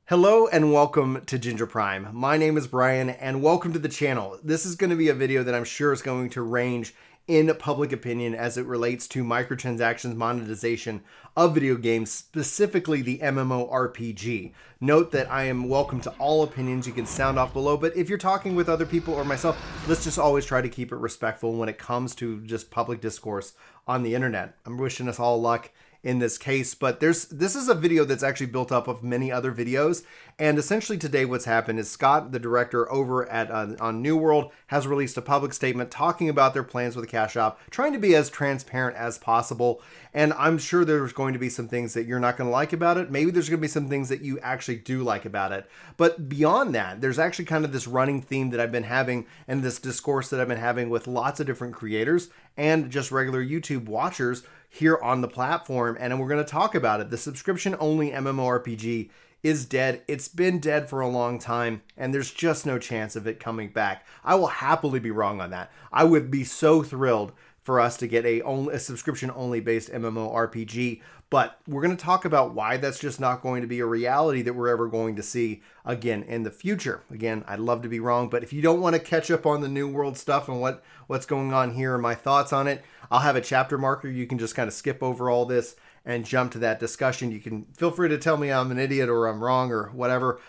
Hello and welcome to Ginger Prime. My name is Brian and welcome to the channel. This is going to be a video that I'm sure is going to range in public opinion as it relates to microtransactions monetization of video games, specifically the MMORPG. Note that I am welcome to all opinions. You can sound off below, but if you're talking with other people or myself, let's just always try to keep it respectful when it comes to just public discourse on the internet. I'm wishing us all luck in this case, but this is a video that's actually built up of many other videos, and essentially today what's happened is Scott, the director over at on New World, has released a public statement talking about their plans with the cash shop, trying to be as transparent as possible. And I'm sure there's going to be some things that you're not going to like about it. Maybe there's going to be some things that you actually do like about it. But beyond that, there's actually kind of this running theme that I've been having and this discourse that I've been having with lots of different creators and just regular YouTube watchers here on the platform, and we're going to talk about it. The subscription-only MMORPG is dead. It's been dead for a long time, and there's just no chance of it coming back. I will happily be wrong on that. I would be so thrilled for us to get a subscription-only based MMORPG, but we're going to talk about why that's just not going to be a reality that we're ever going to see again in the future. Again, I'd love to be wrong, but if you don't want to catch up on the New World stuff and what's going on here and my thoughts on it, I'll have a chapter marker. You can just kind of skip over all this and jump to that discussion. You can feel free to tell me I'm an idiot or I'm wrong or whatever.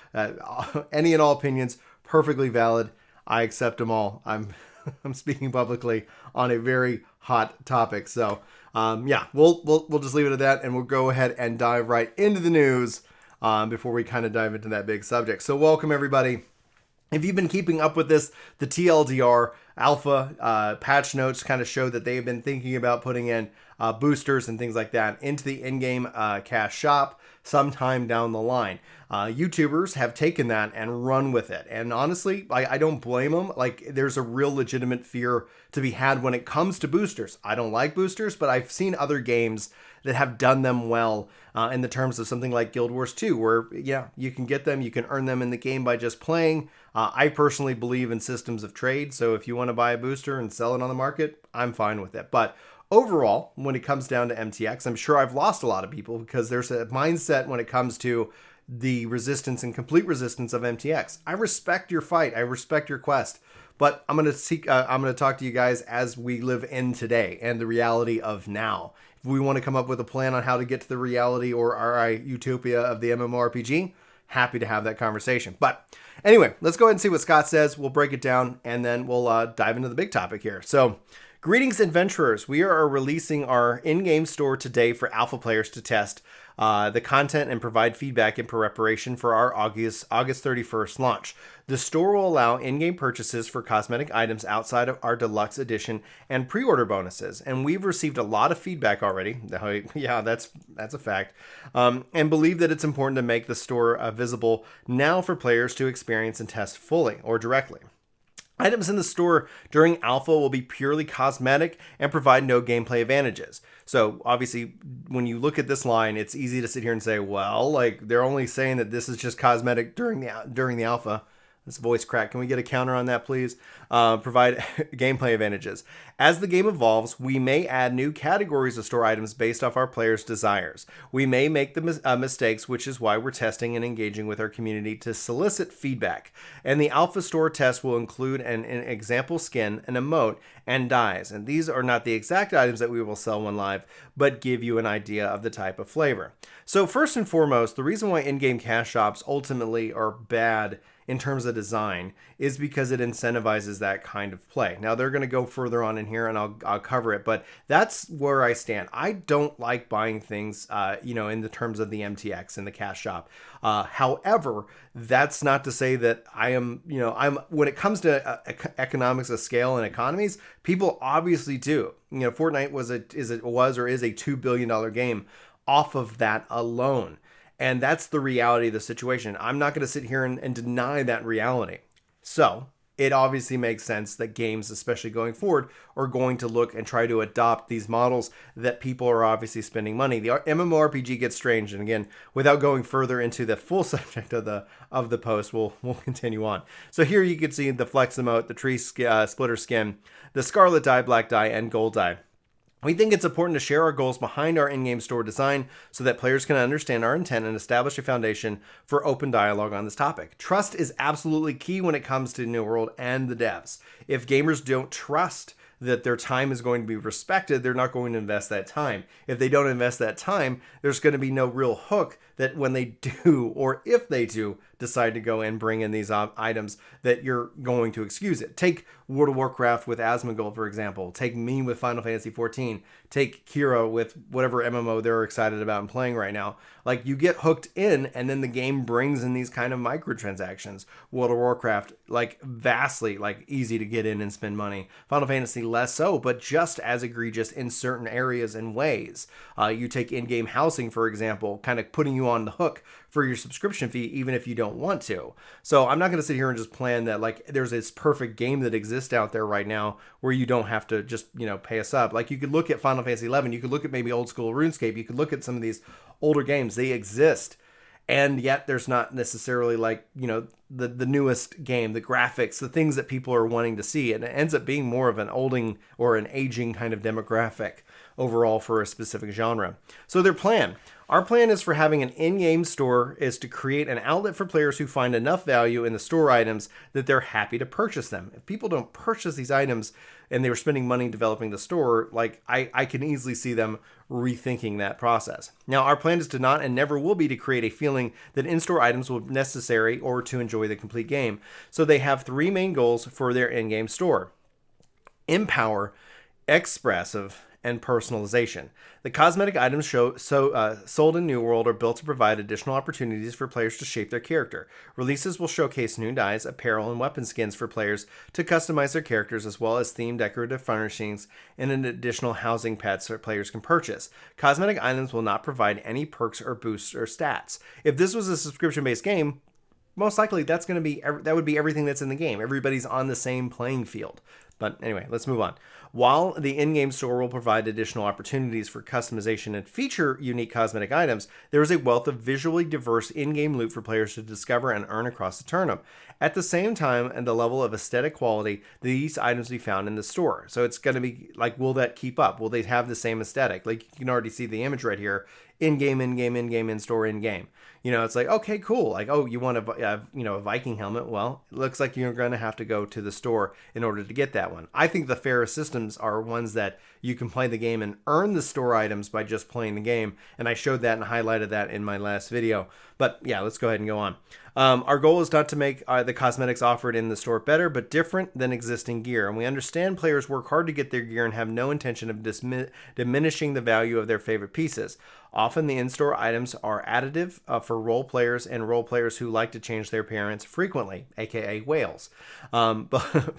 Any and all opinions, perfectly valid. I accept them all. I'm speaking publicly on a very hot topic. So yeah, we'll just leave it at that, and we'll go ahead and dive right into the news before we kind of dive into that big subject. So welcome everybody. If you've been keeping up with this, the TLDR alpha patch notes kind of show that they've been thinking about putting in boosters and things like that into the in-game cash shop sometime down the line. YouTubers have taken that and run with it. And honestly, I don't blame them. Like, there's a real legitimate fear to be had when it comes to boosters. I don't like boosters, but I've seen other games that have done them well in the terms of something like Guild Wars 2, where, yeah, you can get them, you can earn them in the game by just playing. I personally believe in systems of trade, so if you want to buy a booster and sell it on the market, I'm fine with it. But overall, when it comes down to MTX, I'm sure I've lost a lot of people because there's a mindset when it comes to the resistance and complete resistance of MTX. I respect your fight. I respect your quest. But I'm going to talk to you guys as we live in today and the reality of now. If we want to come up with a plan on how to get to the reality or our utopia of the MMORPG, happy to have that conversation. But anyway, let's go ahead and see what Scott says. We'll break it down, and then we'll dive into the big topic here. So, greetings, adventurers. We are releasing our in-game store today for alpha players to test the content and provide feedback in preparation for our August 31st launch. The store will allow in-game purchases for cosmetic items outside of our deluxe edition and pre-order bonuses. And we've received a lot of feedback already. Yeah, that's a fact. And believe that it's important to make the store visible now for players to experience and test fully or directly. Items in the store during alpha will be purely cosmetic and provide no gameplay advantages. So obviously, when you look at this line, it's easy to sit here and say, well, like, they're only saying that this is just cosmetic during the alpha. This voice crack. Can we get a counter on that, please? Provide gameplay advantages. As the game evolves, we may add new categories of store items based off our players' desires. We may make the mistakes, which is why we're testing and engaging with our community to solicit feedback. And the alpha store test will include an example skin, an emote, and dyes. And these are not the exact items that we will sell when live, but give you an idea of the type of flavor. So first and foremost, the reason why in-game cash shops ultimately are bad in terms of design is because it incentivizes that kind of play. Now, they're going to go further on in here and I'll cover it, but that's where I stand. I don't like buying things, in the terms of the MTX and the cash shop. However, that's not to say that I'm when it comes to economics of scale and economies, people obviously do. Fortnite was a $2 billion game off of that alone. And that's the reality of the situation. I'm not going to sit here and deny that reality. So it obviously makes sense that games, especially going forward, are going to look and try to adopt these models that people are obviously spending money. The MMORPG gets strange. And again, without going further into the full subject of the post, we'll continue on. So here you can see the flex emote, the tree splitter skin, the scarlet dye, black dye, and gold dye. We think it's important to share our goals behind our in-game store design so that players can understand our intent and establish a foundation for open dialogue on this topic. Trust is absolutely key when it comes to New World and the devs. If gamers don't trust that their time is going to be respected, they're not going to invest that time. If they don't invest that time, there's going to be no real hook that when they do, or if they do, decide to go and bring in these items, that you're going to excuse it. Take World of Warcraft with Asmongold, for example. Take me with Final Fantasy XIV. Take Kira with whatever MMO they're excited about and playing right now. Like, you get hooked in, and then the game brings in these kind of microtransactions. World of Warcraft, like, vastly, like, easy to get in and spend money. Final Fantasy, less so, but just as egregious in certain areas and ways. You take in-game housing, for example, kind of putting you on the hook for your subscription fee, even if you don't want to. So I'm not going to sit here and just plan that, like, there's this perfect game that exists out there right now where you don't have to just, pay a sub. Like, you could look at Final Fantasy XI, you could look at maybe old school RuneScape, you could look at some of these older games. They exist. And yet there's not necessarily, like, the newest game, the graphics, the things that people are wanting to see. And it ends up being more of an olding or an aging kind of demographic overall for a specific genre. So our plan is for having an in-game store is to create an outlet for players who find enough value in the store items that they're happy to purchase them. If people don't purchase these items and they were spending money developing the store, like, I can easily see them rethinking that process. Now, our plan is to not and never will be to create a feeling that in-store items will be necessary or to enjoy the complete game. So they have three main goals for their in-game store: empower, expressive, and personalization. The cosmetic items sold in New World are built to provide additional opportunities for players to shape their character. Releases will showcase new dyes, apparel, and weapon skins for players to customize their characters, as well as themed decorative furnishings and an additional housing pets that players can purchase. Cosmetic items will not provide any perks or boosts or stats. If this was a subscription-based game, most likely that would be everything that's in the game. Everybody's on the same playing field. But anyway, let's move on. While the in-game store will provide additional opportunities for customization and feature unique cosmetic items, there is a wealth of visually diverse in-game loot for players to discover and earn across the tournament. At the same time, and the level of aesthetic quality, these items be found in the store. So it's going to be like, will that keep up? Will they have the same aesthetic? Like, you can already see the image right here. In-game, in-game, in-game, in-store, in-game. It's like, okay, cool. Like, oh, you want a Viking helmet? Well, it looks like you're going to have to go to the store in order to get that one. I think the fairest systems are ones that you can play the game and earn the store items by just playing the game. And I showed that and highlighted that in my last video. But yeah, let's go ahead and go on. Our goal is not to make the cosmetics offered in the store better, but different than existing gear. And we understand players work hard to get their gear and have no intention of diminishing the value of their favorite pieces. Often the in-store items are additive for role players and role players who like to change their appearance frequently, aka whales. But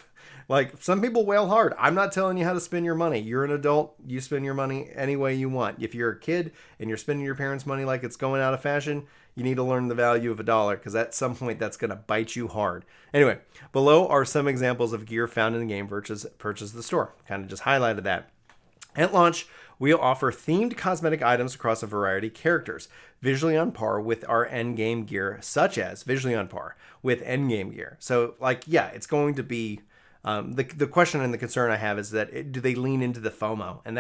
like, some people wail hard. I'm not telling you how to spend your money. You're an adult. You spend your money any way you want. If you're a kid and you're spending your parents' money like it's going out of fashion, you need to learn the value of $1, because at some point that's going to bite you hard. Anyway, below are some examples of gear found in the game versus purchase the store. Kind of just highlighted that. At launch, we'll offer themed cosmetic items across a variety of characters, visually on par with our endgame gear, such as visually on par with endgame gear. So, like, yeah, it's going to be the question and the concern I have is that do they lean into the FOMO? And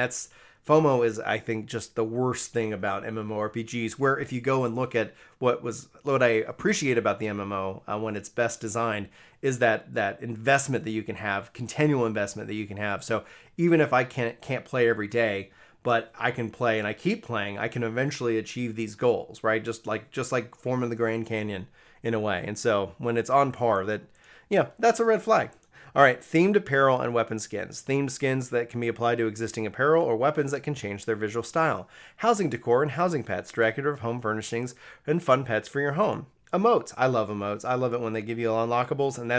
FOMO is, I think, just the worst thing about MMORPGs, where if you go and look at what I appreciate about the MMO when it's best designed is that investment that you can have, continual investment that you can have. So even if I can't play every day, but I can play and I keep playing, I can eventually achieve these goals, right? Just like forming the Grand Canyon in a way. And so when it's on par, that's a red flag. All right, themed apparel and weapon skins. Themed skins that can be applied to existing apparel or weapons that can change their visual style. Housing decor and housing pets, decorative home furnishings, and fun pets for your home. Emotes. I love emotes. I love it when they give you unlockables, and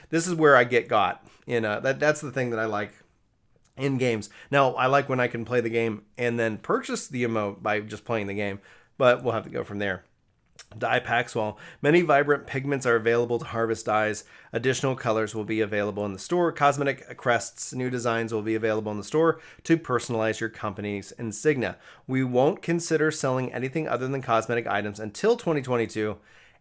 this is where I get got. That's the thing that I like in games. Now, I like when I can play the game and then purchase the emote by just playing the game, but we'll have to go from there. Dye packs. While many vibrant pigments are available to harvest dyes, additional colors will be available in the store. Cosmetic crests, new designs will be available in the store to personalize your company's insignia. We won't consider selling anything other than cosmetic items until 2022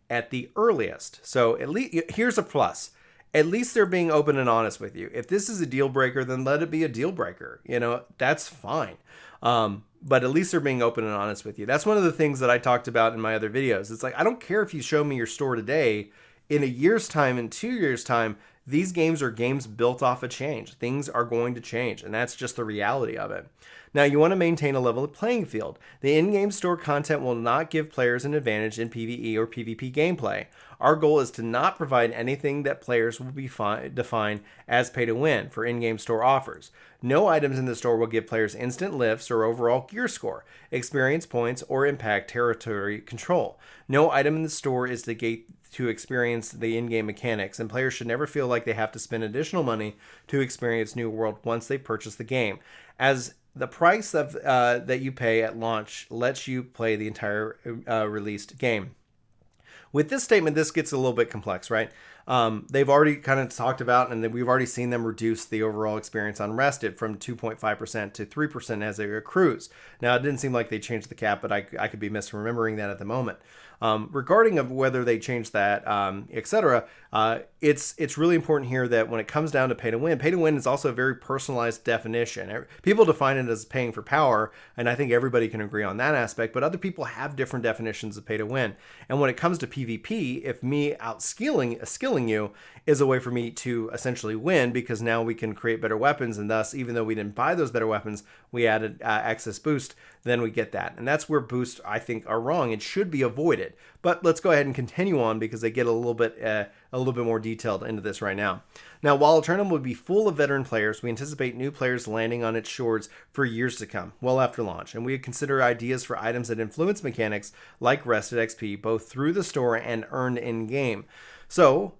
at the earliest. So at least here's a plus. at least they're being open and honest with you. If this is a deal breaker, then let it be a deal breaker. You know, that's fine. But at least they're being open and honest with you. That's one of the things that I talked about in my other videos. It's like, I don't care if you show me your store today. In a year's time, in 2 years' time, these games are games built off of change. Things are going to change, and that's just the reality of it. Now, you want to maintain a level playing field. The in-game store content will not give players an advantage in PvE or PvP gameplay. Our goal is to not provide anything that players will be define as pay-to-win for in-game store offers. No items in the store will give players instant lifts or overall gear score, experience points, or impact territory control. No item in the store is the gate to experience the in-game mechanics, and players should never feel like they have to spend additional money to experience New World once they purchase the game, as the price of that you pay at launch lets you play the entire released game. With this statement, this gets a little bit complex, right? They've already kind of talked about, and we've already seen them reduce the overall experience on Rested from 2.5% to 3% as it accrues. Now, it didn't seem like they changed the cap, but I could be misremembering that at the moment. Regarding of whether they changed that, etc., it's really important here that when it comes down to pay to win is also a very personalized definition. People define it as paying for power, and I think everybody can agree on that aspect, but other people have different definitions of pay to win. And when it comes to PvP, if me skilling you is a way for me to essentially win, because now we can create better weapons, and thus, even though we didn't buy those better weapons, we added access boost, then we get that. And that's where boosts, I think, are wrong and should be avoided. But let's go ahead and continue on, because they get a little bit more detailed into this right now. Now, while a tournament would be full of veteran players, we anticipate new players landing on its shores for years to come, well after launch, and we consider ideas for items that influence mechanics like rested XP, both through the store and earned in-game. So,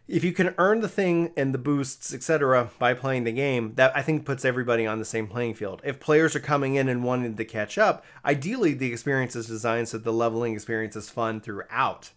if you can earn the thing and the boosts, etc., by playing the game, that I think puts everybody on the same playing field. If players are coming in and wanting to catch up, ideally the experience is designed so the leveling experience is fun throughout.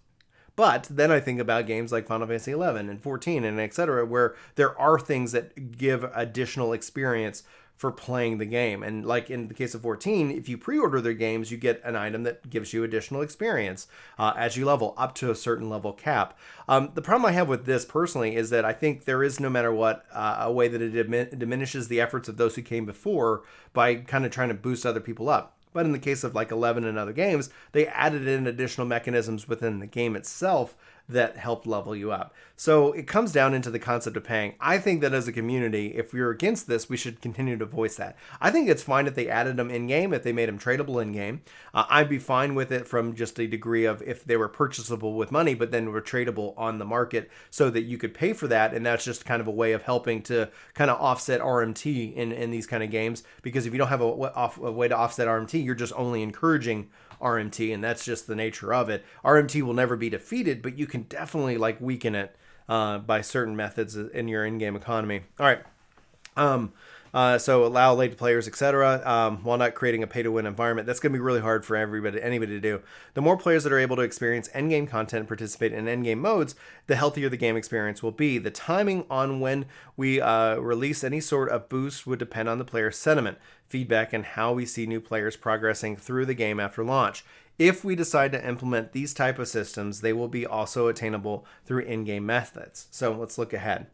But then I think about games like Final Fantasy XI and 14 and etc., where there are things that give additional experience for playing the game. And like in the case of 14, if you pre-order their games, you get an item that gives you additional experience as you level up to a certain level cap. The problem I have with this personally is that I think there is, no matter what, a way that it diminishes the efforts of those who came before by kind of trying to boost other people up. But in the case of like 11 and other games, they added in additional mechanisms within the game itself that help level you up. So it comes down into the concept of paying. I think that as a community, if we're against this, we should continue to voice that. I think it's fine if they added them in-game, if they made them tradable in-game. I'd be fine with it from just a degree of if they were purchasable with money, but then were tradable on the market so that you could pay for that. And that's just kind of a way of helping to kind of offset RMT in these kind of games. Because if you don't have a way to offset RMT, you're just only encouraging RMT, and that's just the nature of it. RMT will never be defeated, but you can definitely like weaken it by certain methods in your in-game economy. All right. So allow late players, etc., while not creating a pay-to-win environment. That's going to be really hard for anybody to do. The more players that are able to experience endgame content and participate in endgame modes, the healthier the game experience will be. The timing on when we release any sort of boost would depend on the player's sentiment, feedback, and how we see new players progressing through the game after launch. If we decide to implement these type of systems, they will be also attainable through in-game methods. So let's look ahead.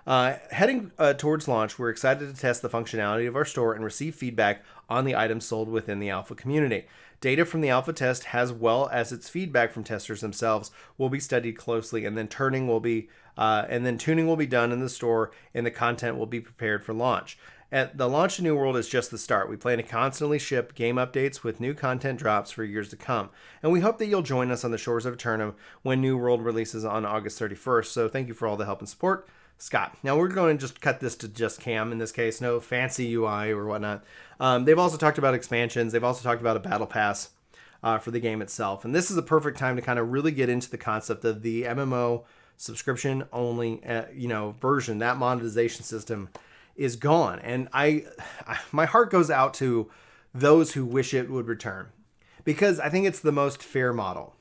Heading towards launch, we're excited to test the functionality of our store and receive feedback on the items sold within the alpha community. Data from the alpha test, as well as its feedback from testers themselves, will be studied closely, and then tuning will be done in the store, and the content will be prepared for launch. At the launch of New World is just the start. We plan to constantly ship game updates with new content drops for years to come. And we hope that you'll join us on the shores of Eternum when New World releases on August 31st. So thank you for all the help and support. Scott. Now we're going to just cut this to just cam in this case, no fancy UI or whatnot. They've also talked about expansions. They've also talked about a battle pass for the game itself. And this is a perfect time to kind of really get into the concept of the MMO subscription only, version. That monetization system is gone. And my heart goes out to those who wish it would return, because I think it's the most fair model.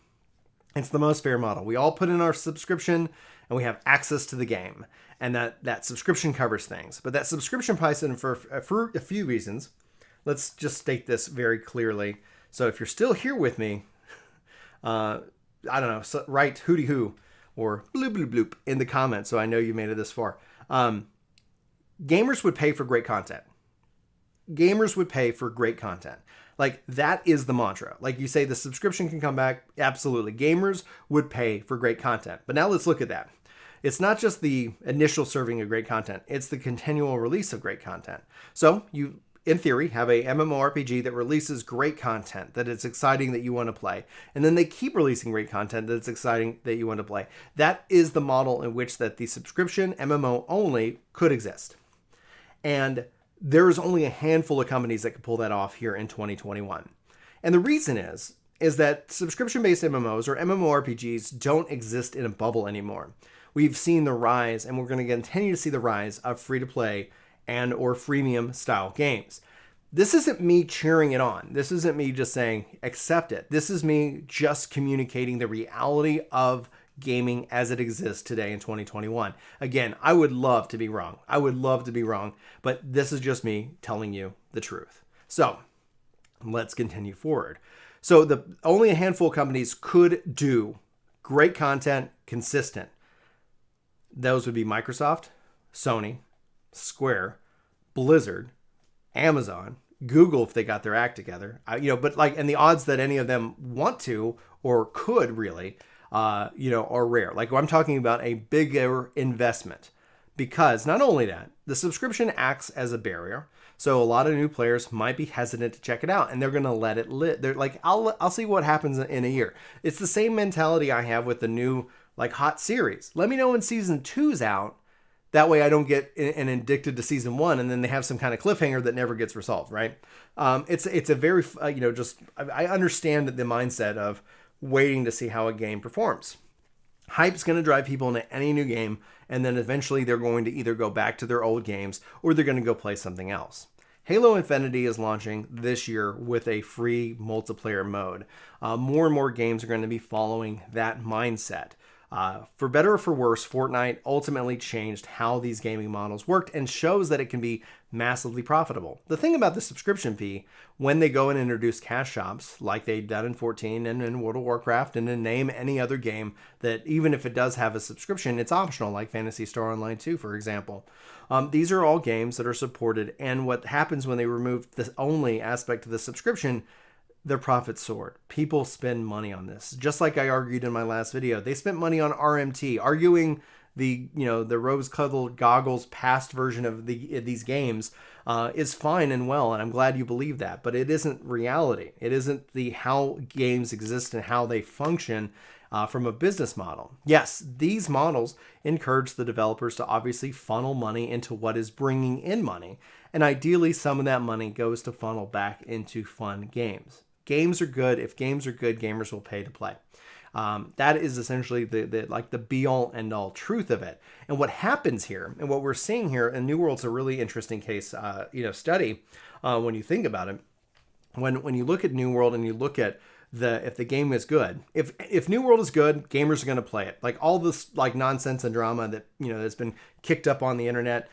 It's the most fair model. We all put in our subscription and we have access to the game, and that subscription covers things. But that subscription price, and for a few reasons, let's just state this very clearly. So if you're still here with me, I don't know, so write hooty hoo or bloop bloop bloop in the comments so I know you made it this far. Gamers would pay for great content. Gamers would pay for great content. Like, that is the mantra. Like you say, the subscription can come back. Absolutely. Gamers would pay for great content. But now let's look at that. It's not just the initial serving of great content. It's the continual release of great content. So you, in theory, have a MMORPG that releases great content that it's exciting that you want to play. And then they keep releasing great content that's exciting that you want to play. That is the model in which that the subscription MMO only could exist. And there's only a handful of companies that can pull that off here in 2021. And the reason is that subscription-based MMOs or MMORPGs don't exist in a bubble anymore. We've seen the rise, and we're going to continue to see the rise of free-to-play and or freemium style games. This isn't me cheering it on. This isn't me just saying, accept it. This is me just communicating the reality of gaming as it exists today in 2021. Again, I would love to be wrong. I would love to be wrong, but this is just me telling you the truth. So let's continue forward. So only a handful of companies could do great content, consistent. Those would be Microsoft, Sony, Square, Blizzard, Amazon, Google if they got their act together. But like, and the odds that any of them want to or could really are rare. Like, I'm talking about a bigger investment, because not only that, the subscription acts as a barrier. So a lot of new players might be hesitant to check it out, and they're going to let it lit. They're like, I'll see what happens in a year. It's the same mentality I have with the new like hot series. Let me know when season 2's out. That way I don't get addicted to season 1 and then they have some kind of cliffhanger that never gets resolved, right? It's a very, I understand the mindset of waiting to see how a game performs. Hype's going to drive people into any new game, and then eventually they're going to either go back to their old games or they're going to go play something else. Halo Infinity is launching this year with a free multiplayer mode. More and more games are going to be following that mindset. For better or for worse, Fortnite ultimately changed how these gaming models worked and shows that it can be massively profitable. The thing about the subscription fee, when they go and introduce cash shops like they've done in 14 and in World of Warcraft and in name any other game that even if it does have a subscription, it's optional, like Phantasy Star Online 2, for example. These are all games that are supported, and what happens when they remove the only aspect of the subscription, their profits soared. People spend money on this. Just like I argued in my last video, they spent money on RMT, arguing the rose-colored goggles past version of these games is fine and well, and I'm glad you believe that, but it isn't reality. It isn't how games exist and how they function from a business model. Yes, these models encourage the developers to obviously funnel money into what is bringing in money, and ideally some of that money goes to funnel back into fun games. Games are good. If games are good, gamers will pay to play. That is essentially the be-all, end-all truth of it. And what happens here, and what we're seeing here, and New World's a really interesting case study when you think about it. When you look at New World and you look at if the game is good, if New World is good, gamers are going to play it. Like all this like nonsense and drama that that's been kicked up on the internet,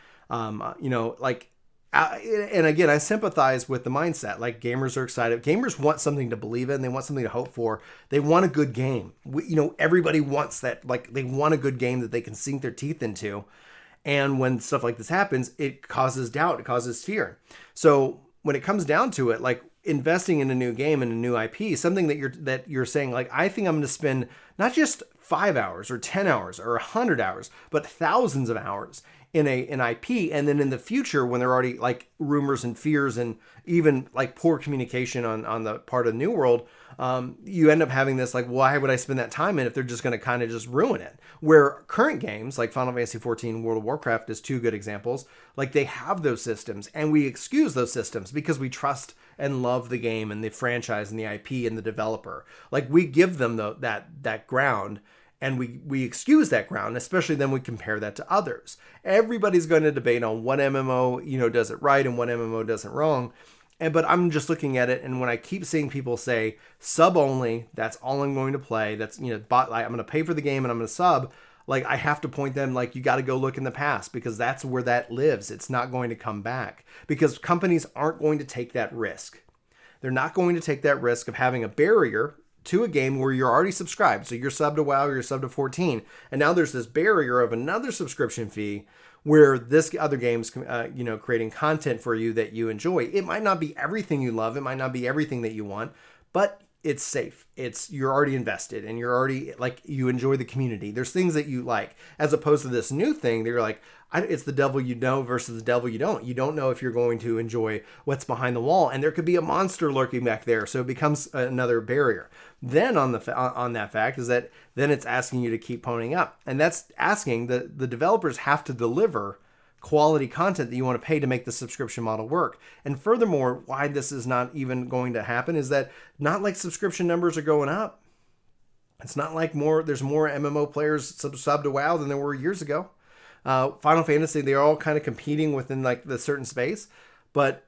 and again, I sympathize with the mindset. Like, gamers are excited. Gamers want something to believe in. They want something to hope for. They want a good game. Everybody wants that. Like, they want a good game that they can sink their teeth into. And when stuff like this happens, it causes doubt. It causes fear. So when it comes down to it, like investing in a new game and a new IP, something that you're saying, like, I think I'm going to spend not just 5 hours or 10 hours or 100 hours, but thousands of hours in an IP, and then in the future, when there are already like rumors and fears and even like poor communication on the part of New World, you end up having this like, why would I spend that time in if they're just going to kind of just ruin it? Where current games like Final Fantasy XIV, World of Warcraft is two good examples. Like, they have those systems, and we excuse those systems because we trust and love the game and the franchise and the IP and the developer. Like, we give them that ground. And we excuse that ground, especially then we compare that to others. Everybody's going to debate on what MMO, does it right and what MMO doesn't wrong. But I'm just looking at it, and when I keep seeing people say sub only, that's all I'm going to play. That's I'm going to pay for the game and I'm going to sub. Like, I have to point them like, you got to go look in the past, because that's where that lives. It's not going to come back because companies aren't going to take that risk. They're not going to take that risk of having a barrier to a game where you're already subscribed. So you're subbed to WoW, you're subbed to 14. And now there's this barrier of another subscription fee where this other game's, creating content for you that you enjoy. It might not be everything you love. It might not be everything that you want, but it's safe. You're already invested and you're already you enjoy the community. There's things that you like, as opposed to this new thing that you're like, it's the devil you know versus the devil you don't. You don't know if you're going to enjoy what's behind the wall, and there could be a monster lurking back there. So it becomes another barrier. Then on that fact is that then it's asking you to keep ponying up, and that's asking the developers have to deliver quality content that you want to pay to make the subscription model work. And furthermore, why this is not even going to happen is that not like subscription numbers are going up. It's not like there's more MMO players sub to WoW than there were years ago. Final Fantasy, they're all kind of competing within the certain space, but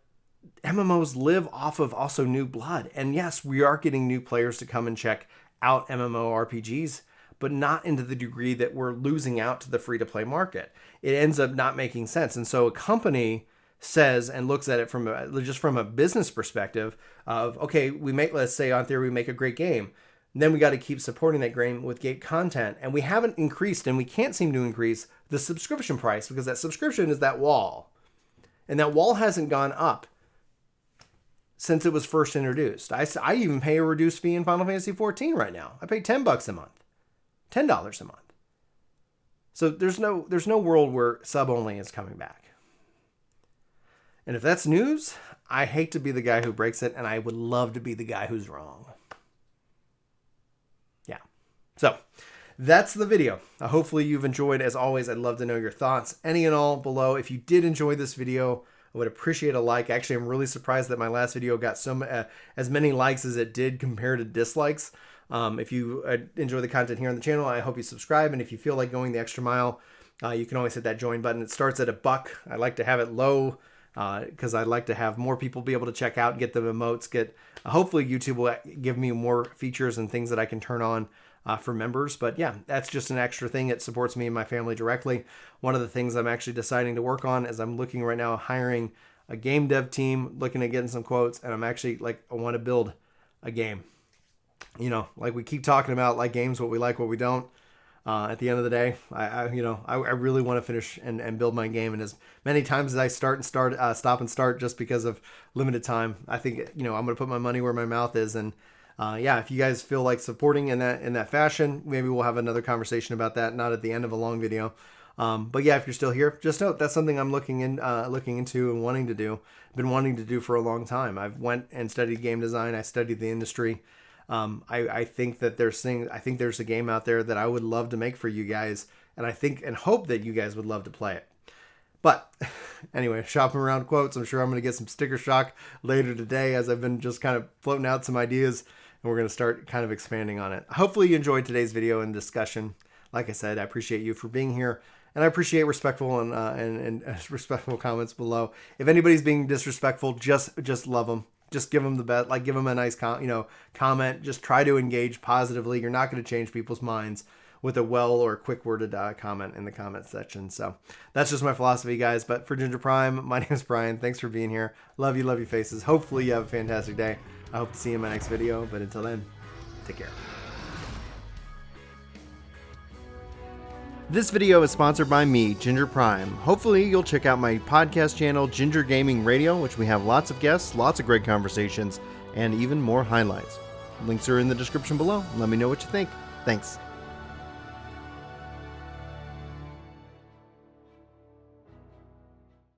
MMOs live off of also new blood. And yes, we are getting new players to come and check out MMORPGs, but not into the degree that we're losing out to the free-to-play market. It ends up not making sense. And so a company says and looks at it from a business perspective of, okay, let's say on theory, we make a great game. And then we got to keep supporting that game with great content. And we haven't increased, and we can't seem to increase the subscription price, because that subscription is that wall. And that wall hasn't gone up since it was first introduced. I even pay a reduced fee in Final Fantasy XIV right now. I pay $10 a month. $10 a month. So there's no world where sub only is coming back. And if that's news, I hate to be the guy who breaks it, and I would love to be the guy who's wrong. Yeah. So that's the video. Hopefully you've enjoyed. As always, I'd love to know your thoughts, any and all, below. If you did enjoy this video, I would appreciate a like. Actually, I'm really surprised that my last video got as many likes as it did compared to dislikes. If you enjoy the content here on the channel, I hope you subscribe. And if you feel like going the extra mile, you can always hit that join button. It starts at $1. I like to have it low because I'd like to have more people be able to check out, get the emotes, hopefully YouTube will give me more features and things that I can turn on for members. But yeah, that's just an extra thing. It supports me and my family directly. One of the things I'm actually deciding to work on is I'm looking right now hiring a game dev team, looking at getting some quotes, and I'm actually I want to build a game. We keep talking about games, what we like, what we don't. At the end of the day, I really want to finish and build my game. And as many times as I stop and start just because of limited time, I think, I'm going to put my money where my mouth is. And if you guys feel like supporting in that fashion, maybe we'll have another conversation about that, not at the end of a long video. But yeah, if you're still here, just note that's something I'm looking into and wanting to do. I've been wanting to do for a long time. I've went and studied game design. I studied the industry. I think that I think there's a game out there that I would love to make for you guys, and I think and hope that you guys would love to play it. But anyway, shopping around quotes, I'm sure I'm going to get some sticker shock later today, as I've been just kind of floating out some ideas, and we're going to start kind of expanding on it. Hopefully you enjoyed today's video and discussion. Like I said, I appreciate you for being here, and I appreciate respectful and respectful comments below. If anybody's being disrespectful, just love them. Just give them the best, give them a nice comment. Just try to engage positively. You're not going to change people's minds with a well or quick worded comment in the comment section. So that's just my philosophy, guys. But for Ginger Prime, my name is Brian. Thanks for being here. Love you faces. Hopefully you have a fantastic day. I hope to see you in my next video. But until then, take care. This video is sponsored by me, Ginger Prime. Hopefully you'll check out my podcast channel, Ginger Gaming Radio, which we have lots of guests, lots of great conversations, and even more highlights. Links are in the description below. Let me know what you think. Thanks.